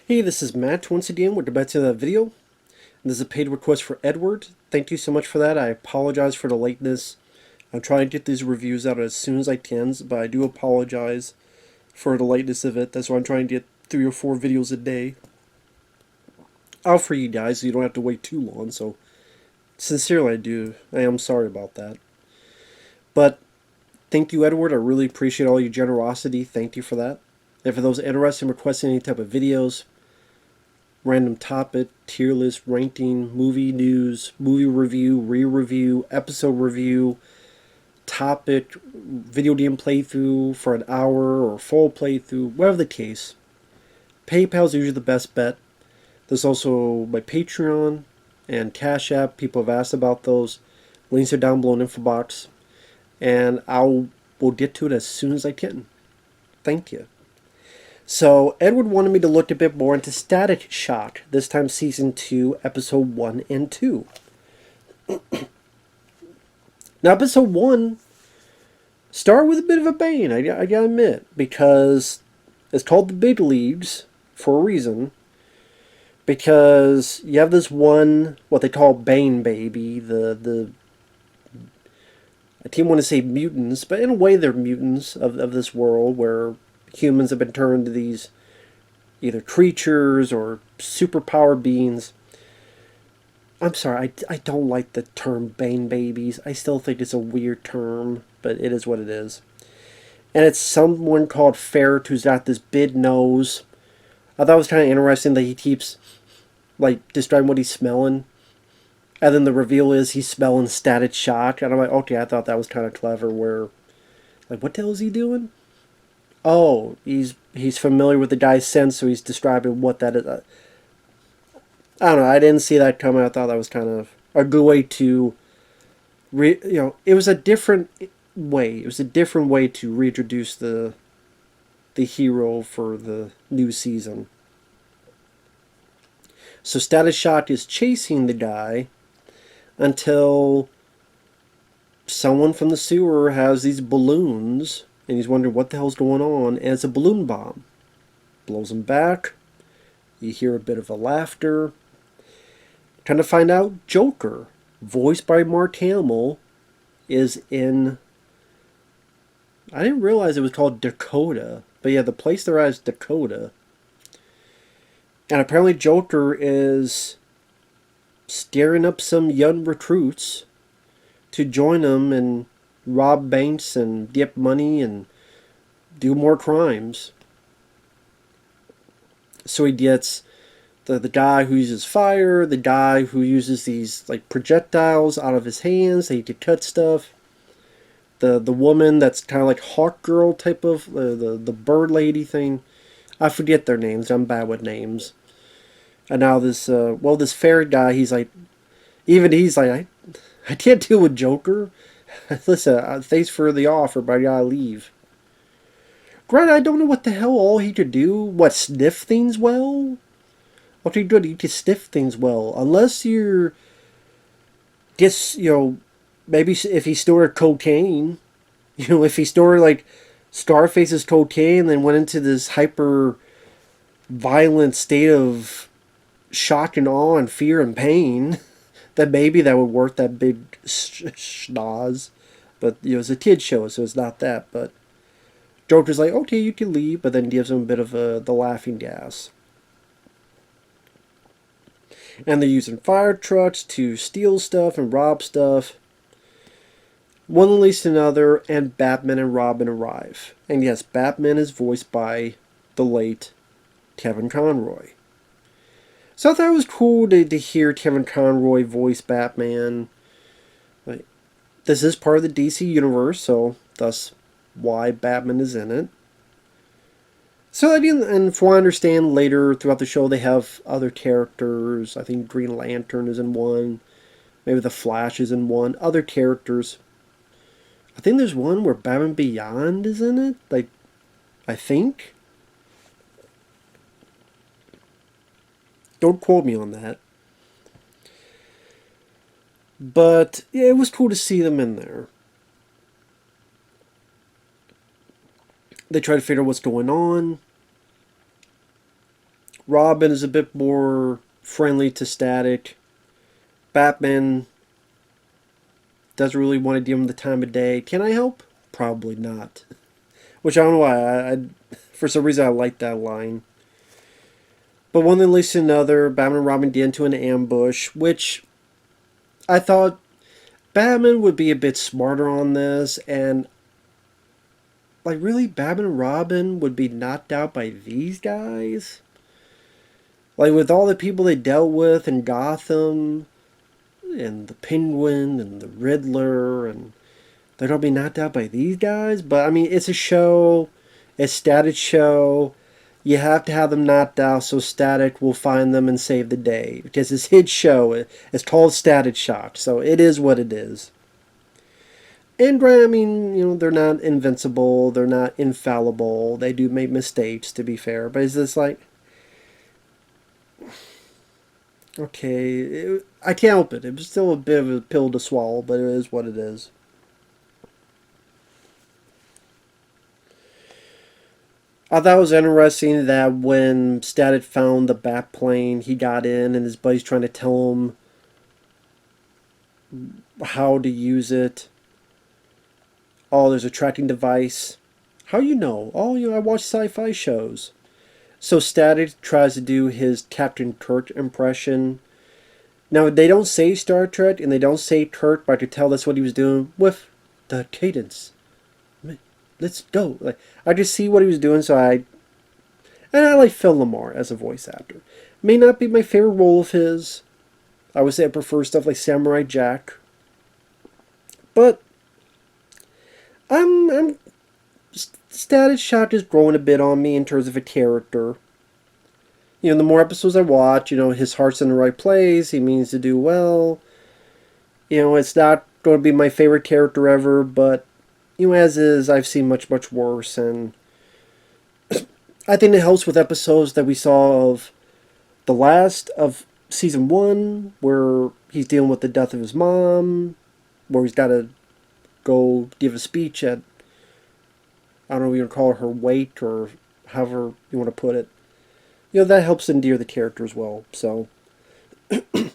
Hey, this is Matt once again with the back to that video. This is a paid request for Edward. Thank you so much for that. I apologize for the lateness. I'm trying to get these reviews out as soon as I can, but I do apologize for the lateness of it. That's why I'm trying to get 3 or 4 videos a day out for you guys so you don't have to wait too long. So, sincerely, I am sorry about that. But thank you, Edward. I really appreciate all your generosity. Thank you for that. And for those interested in requesting any type of videos, random topic, tier list, ranking, movie news, movie review, re-review, episode review, topic, video game playthrough for an hour or full playthrough, whatever the case. PayPal is usually the best bet. There's also my Patreon and CashApp. People have asked about those. Links are down below in the info box. And will get to it as soon as I can. Thank you. So, Edward wanted me to look a bit more into Static Shock, this time Season 2, Episode 1 and 2. Now, Episode 1 started with a bit of a bang, I gotta admit, because it's called The Big Leagues for a reason. Because you have this one, what they call Bane Baby, I didn't want to say mutants, but in a way they're mutants of this world where humans have been turned into these either creatures or superpower beings. I'm sorry, I don't like the term Bane Babies. I still think it's a weird term, but it is what it is. And it's someone called Ferret who's got this big nose. I thought it was kind of interesting that he keeps, like, describing what he's smelling. And then the reveal is he's smelling Static Shock. And I'm like, okay, I thought that was kind of clever where, like, what the hell is he doing? Oh, he's familiar with the guy's sense, so he's describing what that is. I don't know. I didn't see that coming. I thought that was kind of a good way to, it was a different way. It was a different way to reintroduce the hero for the new season. So Static Shock is chasing the guy until someone from the sewer has these balloons. And he's wondering what the hell's going on. And it's a balloon bomb. Blows him back. You hear a bit of a laughter. Trying to find out Joker, voiced by Mark Hamill, is in... I didn't realize it was called Dakota. But yeah, the place they're at is Dakota. And apparently Joker is scaring up some young recruits to join him and rob banks and get money and do more crimes. So he gets the guy who uses fire, the guy who uses these like projectiles out of his hands, he could cut stuff. The woman that's kind of like Hawk Girl type of the bird lady thing. I forget their names. I'm bad with names. And now this this ferret guy, he's like I can't deal with Joker. Listen, thanks for the offer, but I gotta leave. Granted, I don't know what the hell all he could do. What, sniff things well? Okay, good, he can sniff things well. Unless you're... maybe if he stored cocaine. If he stored, like, Scarface's cocaine and then went into this hyper violent state of shock and awe and fear and pain, then maybe that would work, that big schnoz. But, it's a kid show, so it's not that. But Joker's like, okay, you can leave, but then gives him a bit of the laughing gas. And they're using fire trucks to steal stuff and rob stuff. One leads to another, and Batman and Robin arrive. And yes, Batman is voiced by the late Kevin Conroy. So I thought it was cool to hear Kevin Conroy voice Batman. Like, this is part of the DC universe, so thus why Batman is in it. So, and from what I understand, later throughout the show, they have other characters. I think Green Lantern is in one. Maybe the Flash is in one. Other characters. I think there's one where Batman Beyond is in it. Like, I think. Don't quote me on that. But yeah, it was cool to see them in there. They try to figure out what's going on. Robin is a bit more friendly to Static. Batman doesn't really want to give him the time of day. Can I help? Probably not. Which I don't know why. For some reason, I like that line. But one thing leads to another. Batman and Robin get into an ambush, which I thought Batman would be a bit smarter on this, and like really, Batman and Robin would be knocked out by these guys? Like with all the people they dealt with in Gotham, and the Penguin, and the Riddler, and they're gonna be knocked out by these guys? But I mean, it's a show, it's Static show. You have to have them knocked out so Static will find them and save the day. Because it's his show. It's called Static Shock. So it is what it is. And I mean, you know, they're not invincible. They're not infallible. They do make mistakes, to be fair. But it's just like, okay, I can't help it. It was still a bit of a pill to swallow, but it is what it is. I thought it was interesting that when Static found the bat plane, he got in and his buddy's trying to tell him how to use it. Oh, there's a tracking device. How you know? Oh, you know, I watch sci-fi shows. So Static tries to do his Captain Kirk impression. Now, they don't say Star Trek and they don't say Kirk, but I could tell that's what he was doing with the cadence. Let's go. Like, I just see what he was doing, and I like Phil Lamar as a voice actor. May not be my favorite role of his. I would say I prefer stuff like Samurai Jack. But I'm Static Shock is growing a bit on me in terms of a character. You know, the more episodes I watch, you know, his heart's in the right place. He means to do well. You know, it's not going to be my favorite character ever, but you know, as is, I've seen much, much worse, and I think it helps with episodes that we saw of the last of season 1, where he's dealing with the death of his mom, where he's got to go give a speech at, I don't know if you want to call her wake, or however you want to put it. You know, that helps endear the character as well, so. Of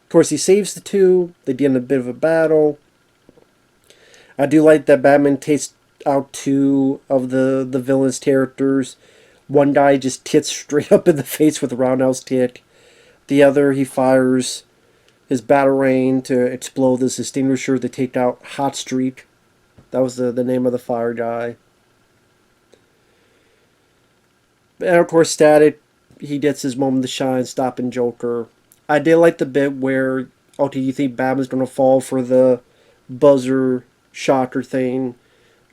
course, he saves the two, they get in a bit of a battle. I do like that Batman takes out 2 of the villain's characters. One guy just hits straight up in the face with a roundhouse kick. The other, he fires his Batarang to explode this extinguisher to take out Hot Streak. That was the name of the fire guy. And of course, Static, he gets his moment to shine, stopping Joker. I did like the bit where, okay, you think Batman's going to fall for the buzzer shocker thing,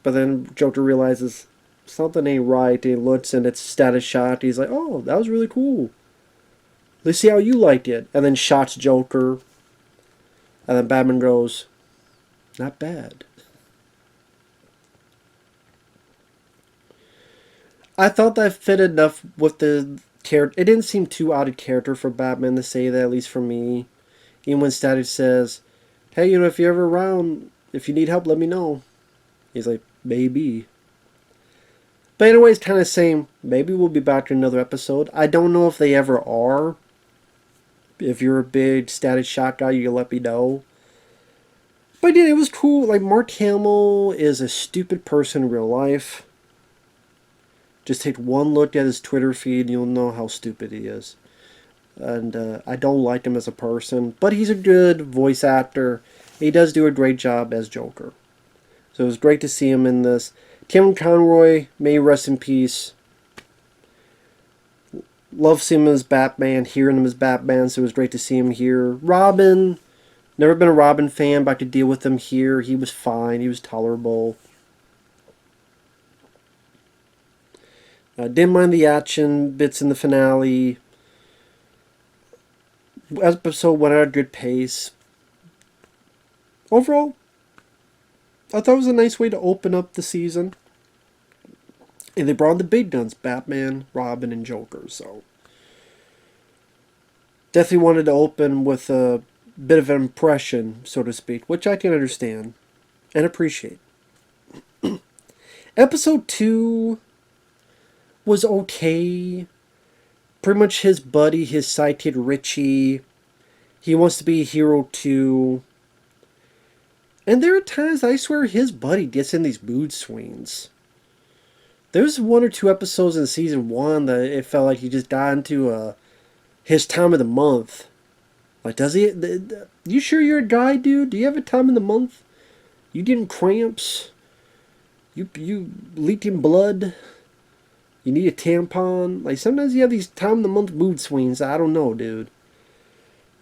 but then Joker realizes something ain't right, and he looks and it's Static Shock. He's like, oh, that was really cool. Let's see how you liked it. And then shots Joker, and then Batman goes, not bad. I thought that fit enough with the character. It didn't seem too out of character for Batman to say that, at least for me. Even when Static says, hey, you know, if you're ever around, if you need help, let me know. He's like, maybe. But anyway, it's kind of saying, maybe we'll be back in another episode. I don't know if they ever are. If you're a big Static Shock guy, you let me know. But yeah, it was cool. Like, Mark Hamill is a stupid person in real life. Just take one look at his Twitter feed and you'll know how stupid he is. And I don't like him as a person. But he's a good voice actor. He does do a great job as Joker. So it was great to see him in this. Kevin Conroy, may he rest in peace. Love seeing him as Batman, hearing him as Batman, so it was great to see him here. Robin, never been a Robin fan, but I could deal with him here. He was fine, he was tolerable. Didn't mind the action bits in the finale. Episode went at a good pace. Overall, I thought it was a nice way to open up the season. And they brought the big guns, Batman, Robin, and Joker, so. Definitely wanted to open with a bit of an impression, so to speak, which I can understand and appreciate. Episode 2 was okay. pretty much his buddy, his sidekick Richie. He wants to be a hero too. And there are times I swear his buddy gets in these mood swings. There's one or two episodes in season one that it felt like he just got into his time of the month. Like, does he? You sure you're a guy, dude? Do you have a time of the month? You getting cramps? You leaking blood? You need a tampon? Like, sometimes you have these time of the month mood swings. I don't know, dude.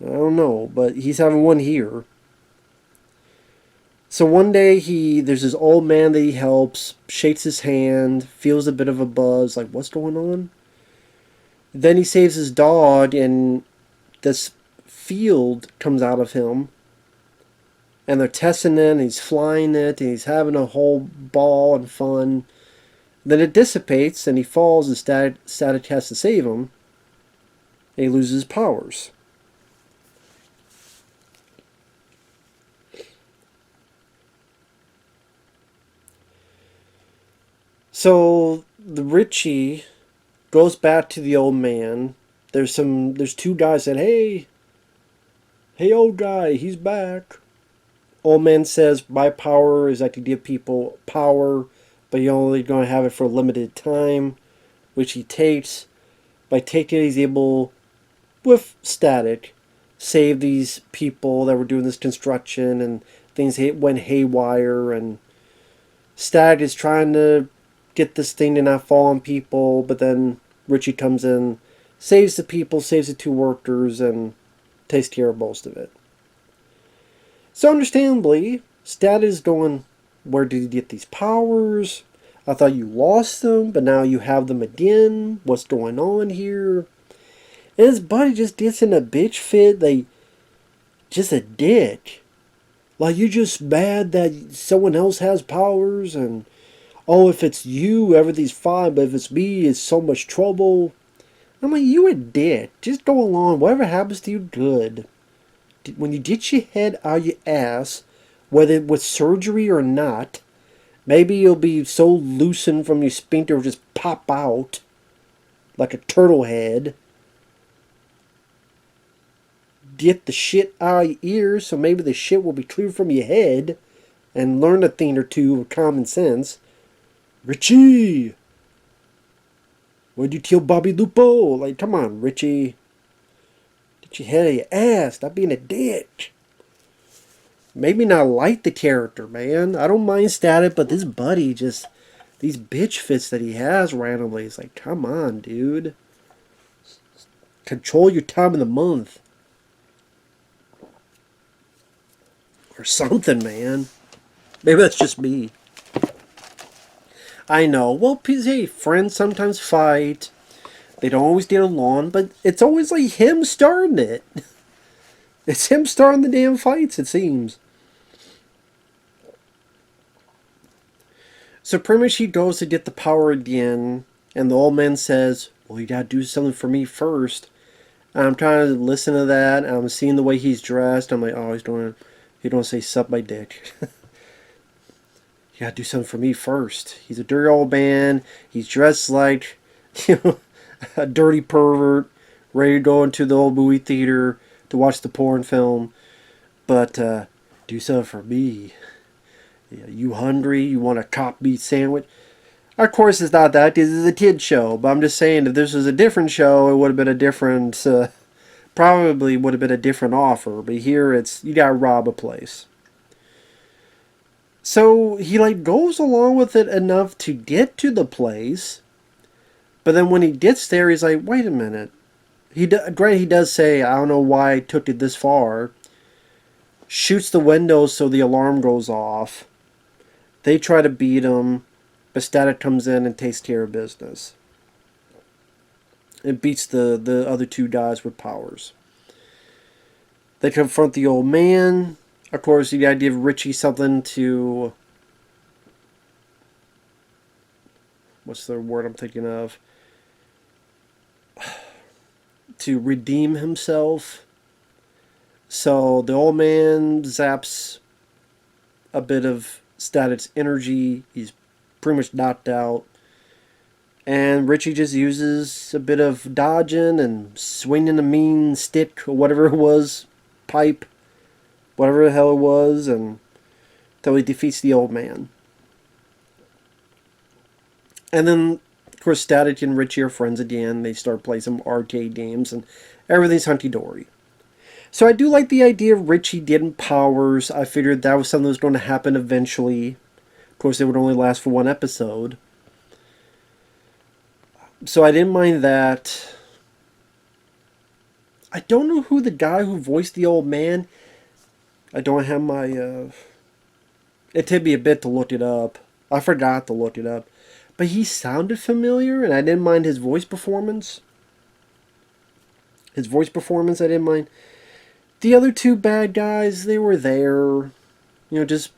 I don't know, but he's having one here. So one day there's this old man that he helps, shakes his hand, feels a bit of a buzz, like, what's going on? Then he saves his dog, and this field comes out of him. And they're testing it, and he's flying it, and he's having a whole ball and fun. Then it dissipates, and he falls, and Static has to save him. And he loses his powers. So the Richie goes back to the old man. There's two guys that, hey old guy, he's back. Old man says my power is I can give people power, but you're only going to have it for a limited time, which he takes. By taking it, he's able, with Static, save these people that were doing this construction, and things went haywire, and Static is trying to get this thing to not fall on people, but then Richie comes in, saves the people, saves the two workers, and takes care of most of it. So understandably, Static is going, where did you get these powers? I thought you lost them, but now you have them again. What's going on here? And his buddy just gets in a bitch fit, like, just a dick. Like, you're just mad that someone else has powers, and oh, if it's you, everything's fine, but if it's me, it's so much trouble. I'm like, you a dick. Just go along. Whatever happens to you, good. When you get your head out of your ass, whether with surgery or not, maybe you'll be so loosened from your sphincter it'll just pop out like a turtle head. Get the shit out of your ears so maybe the shit will be cleared from your head, and learn a thing or two of common sense. Richie! Why'd you kill Bobby Lupo? Like, come on, Richie. Get your head out of your ass. Stop being a dick. Maybe not like the character, man. I don't mind Static, but this buddy just... these bitch fits that he has randomly. It's like, come on, dude. Control your time of the month. Or something, man. Maybe that's just me. I know. Well, hey, friends sometimes fight. They don't always get along, but it's always like him starting it. It's him starting the damn fights, it seems. So pretty much he goes to get the power again, and the old man says, well, you gotta do something for me first. And I'm trying to listen to that, and I'm seeing the way he's dressed. I'm like, oh, he don't say suck my dick. You gotta do something for me first. He's a dirty old man. He's dressed like, a dirty pervert, ready to go into the old movie theater to watch the porn film. But do something for me. Yeah, you hungry? You want a cop meat sandwich? Of course, it's not that. This is a kid show. But I'm just saying, if this was a different show, it would have been a different. Probably would have been a different offer. But here, it's you gotta rob a place. So he like goes along with it enough to get to the place, but then when he gets there, he's like, "Wait a minute." Granted, he does say, "I don't know why I took it this far." Shoots the windows so the alarm goes off. They try to beat him, but Static comes in and takes care of business. It beats the other two guys with powers. They confront the old man. Of course, you gotta give Richie something to... what's the word I'm thinking of? To redeem himself. So the old man zaps a bit of Static's energy. He's pretty much knocked out. And Richie just uses a bit of dodging and swinging a mean stick or whatever it was, pipe, whatever the hell it was, and until he defeats the old man. And then, of course, Static and Richie are friends again. They start playing some arcade games, and everything's hunky-dory. So I do like the idea of Richie getting powers. I figured that was something that was going to happen eventually. Of course, it would only last for one episode. So I didn't mind that. I don't know who the guy who voiced the old man. I don't have my... It took me a bit to look it up. I forgot to look it up. But he sounded familiar, and I didn't mind his voice performance. I didn't mind. The other two bad guys, they were there. Just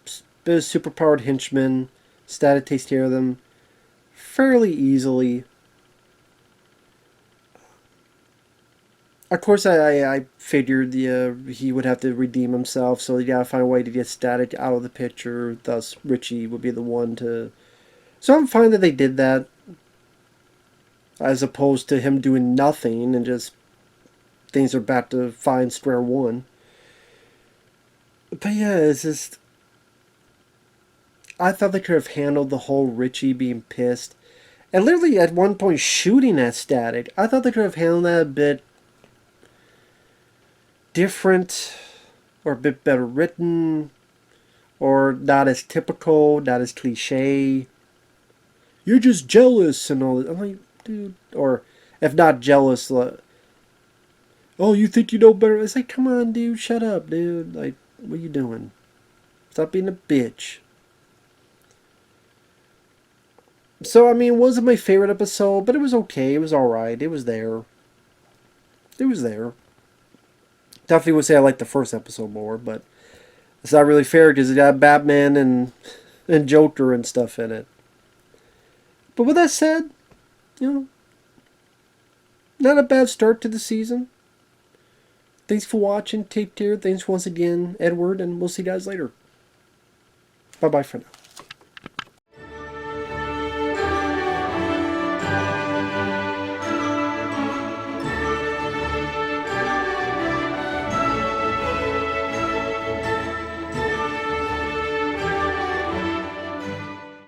a bit of superpowered henchmen. Static takes care of them fairly easily. Of course, I figured he would have to redeem himself, so you gotta find a way to get Static out of the picture. Thus, Richie would be the one to... So I'm fine that they did that, as opposed to him doing nothing and just things are back to fine square one. But yeah, it's just... I thought they could have handled the whole Richie being pissed. And literally at one point shooting at Static. I thought they could have handled that a bit different, or a bit better written, or not as typical, not as cliche. You're just jealous and all that. I'm like, dude. Or if not jealous, oh, you think you know better? It's like, come on, dude, shut up, dude. Like, what are you doing? Stop being a bitch. So, I mean, it wasn't my favorite episode, but it was okay. It was alright. It was there. It was there. Definitely would say I liked the first episode more, but it's not really fair because it got Batman and Joker and stuff in it. But with that said, not a bad start to the season. Thanks for watching. Take care. Thanks once again, Edward, and we'll see you guys later. Bye-bye for now.